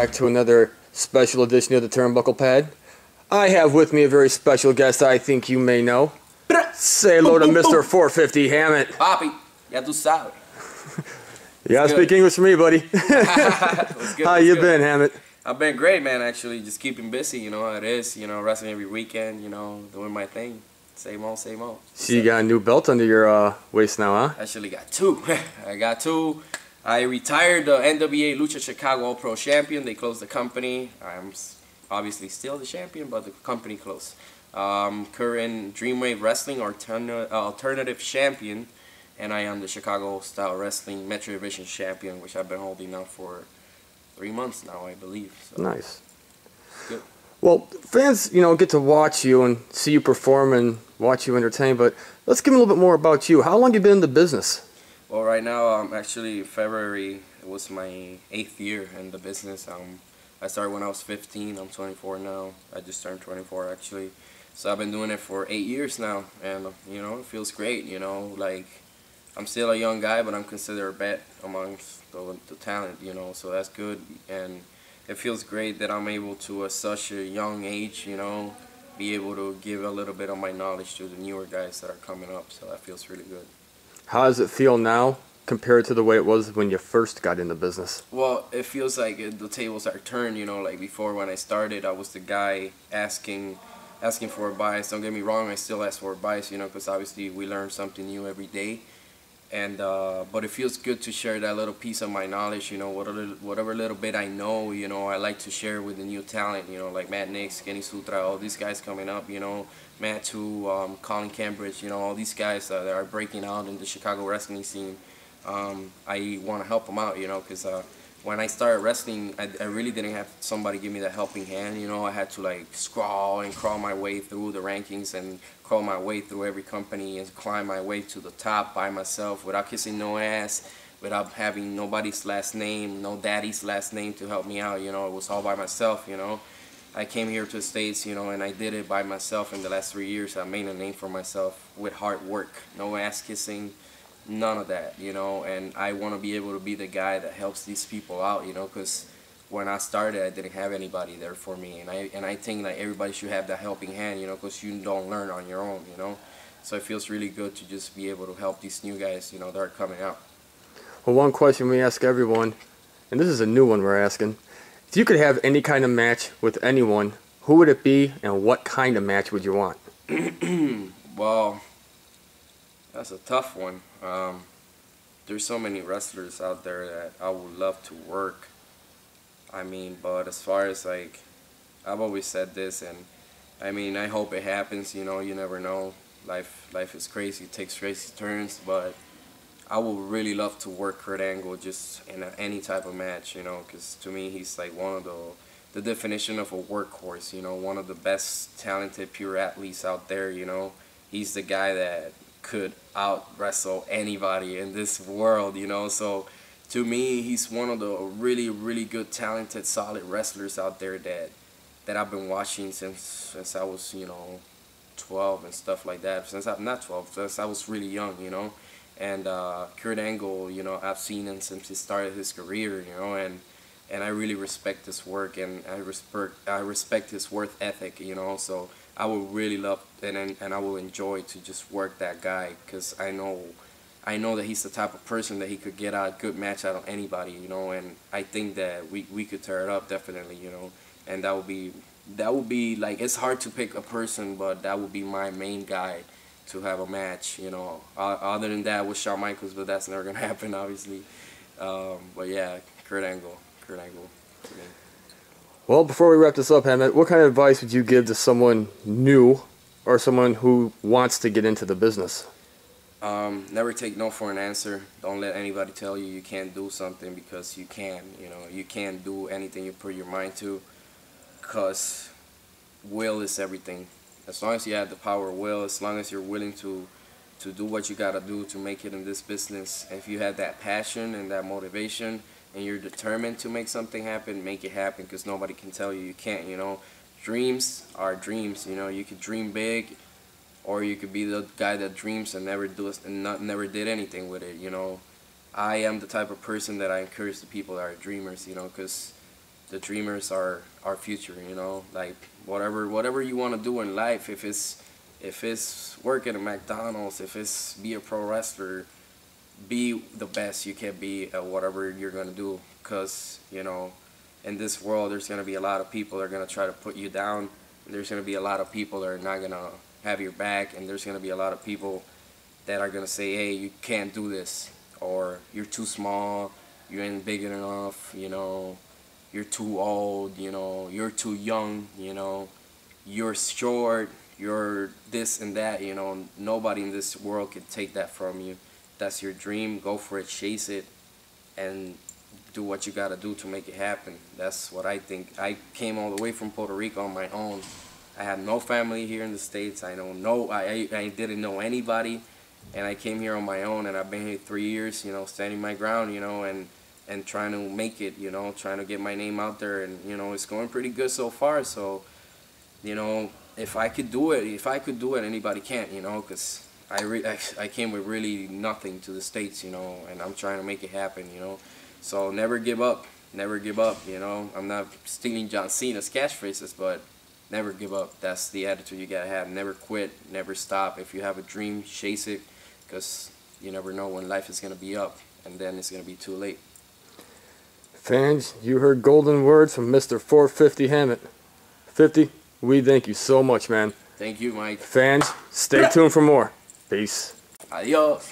back to another special edition of the Turnbuckle Pad. I have with me a very special guest I think you may know. Say hello to Mr. 450 Hammett. Papi, ya tú sabes. You gotta speak English for me, buddy. How you been, Hammett? I've been great, man, actually. Just keeping busy, you know how it is. You know, wrestling every weekend, you know, doing my thing. Same old, same old. So you got a new belt under your waist now, huh? Actually got two. I got two. I retired the NWA Lucha Chicago All Pro Champion. They closed the company. I'm obviously still the champion, but the company closed. Current Dreamwave Wrestling Alternative Champion, and I am the Chicago Style Wrestling Metro Division Champion, which I've been holding now for 3 months now, I believe. So. Nice. Good. Well, fans, you know, get to watch you and see you perform and watch you entertain, but let's give them a little bit more about you. How long have you been in the business? Well, right now, actually, February, it was my 8th year in the business. I started when I was 15. I'm 24 now. I just turned 24, actually. So I've been doing it for 8 years now, and, you know, it feels great, you know, like, I'm still a young guy, but I'm considered a vet amongst the talent, you know, so that's good, and it feels great that I'm able to, at such a young age, you know, be able to give a little bit of my knowledge to the newer guys that are coming up, so that feels really good. How does it feel now compared to the way it was when you first got into business? Well, it feels like the tables are turned, you know, like before when I started, I was the guy asking for advice. Don't get me wrong, I still ask for advice, you know, because obviously we learn something new every day. And but it feels good to share that little piece of my knowledge, you know, whatever little bit I know, you know, I like to share with the new talent, you know, like Matt Nix, Kenny Sutra, all these guys coming up, you know, Matt too, Colin Cambridge, you know, all these guys that are breaking out in the Chicago wrestling scene. I want to help them out, you know, because when I started wrestling, I really didn't have somebody give me that helping hand, you know. I had to like crawl my way through the rankings and crawl my way through every company and climb my way to the top by myself without kissing no ass, without having nobody's last name, no daddy's last name to help me out, you know. It was all by myself, you know. I came here to the States, you know, and I did it by myself in the last 3 years. I made a name for myself with hard work, no ass kissing, none of that, you know, and I want to be able to be the guy that helps these people out, you know, because when I started, I didn't have anybody there for me, and I think that everybody should have that helping hand, you know, because you don't learn on your own, you know, so it feels really good to just be able to help these new guys, you know, that are coming out. Well, one question we ask everyone, and this is a new one we're asking, if you could have any kind of match with anyone, who would it be, and what kind of match would you want? Well, that's a tough one. There's so many wrestlers out there that I would love to work. I mean, but as far as like, I've always said this, and I mean, I hope it happens, you know, you never know. Life is crazy, it takes crazy turns, but I would really love to work Kurt Angle just in any type of match, you know, because to me, he's like one of the definition of a workhorse, you know, one of the best talented pure athletes out there, you know. He's the guy that could out wrestle anybody in this world, you know. So to me, he's one of the really good talented solid wrestlers out there that I've been watching since I was, you know, 12 and stuff like that. Since I'm not 12, since I was really young, you know. And Kurt Angle, you know, I've seen him since he started his career, you know, and I really respect his work, and I respect his work ethic, you know. So I would really love and I will enjoy to just work that guy, because I know that he's the type of person that he could get a good match out of anybody, you know, and I think that we could tear it up definitely, you know, and that would be like, it's hard to pick a person, but that would be my main guy to have a match, you know. Other than that with Shawn Michaels, but that's never gonna happen, obviously. But yeah, Kurt Angle to me. Well, before we wrap this up, Hammett, what kind of advice would you give to someone new or someone who wants to get into the business? Never take no for an answer. Don't let anybody tell you you can't do something, because you can. You know, you can't do anything you put your mind to, because will is everything. As long as you have the power of will, as long as you're willing to do what you gotta do to make it in this business, if you have that passion and that motivation, and you're determined to make something happen, make it happen, because nobody can tell you can't, you know. Dreams are dreams, you know. You could dream big, or you could be the guy that dreams and never did anything with it, you know. I am the type of person that I encourage the people that are dreamers, you know, because the dreamers are our future, you know. Like whatever you want to do in life, if it's working at McDonald's, if it's be a pro wrestler, be the best you can be at whatever you're gonna do. Cause you know, in this world, there's gonna be a lot of people that are gonna try to put you down. And there's gonna be a lot of people that are not gonna have your back, and there's gonna be a lot of people that are gonna say, hey, you can't do this, or you're too small, you ain't big enough, you know, you're too old, you know, you're too young, you know, you're short, you're this and that, you know. Nobody in this world can take that from you. That's your dream, go for it, chase it, and do what you gotta do to make it happen. That's what I think. I came all the way from Puerto Rico on my own. I had no family here in the States. I didn't know anybody, and I came here on my own, and I've been here 3 years, you know, standing my ground, you know, and trying to make it, you know, trying to get my name out there, and you know, it's going pretty good so far. So, you know, if I could do it, anybody can't, you know, because I came with really nothing to the States, you know, and I'm trying to make it happen, you know. So never give up, you know. I'm not stealing John Cena's catchphrases, but never give up. That's the attitude you gotta have. Never quit, never stop. If you have a dream, chase it, because you never know when life is gonna be up, and then it's gonna be too late. Fans, you heard golden words from Mr. 450 Hammett. 50, we thank you so much, man. Thank you, Mike. Fans, stay tuned for more. Peace. Adios.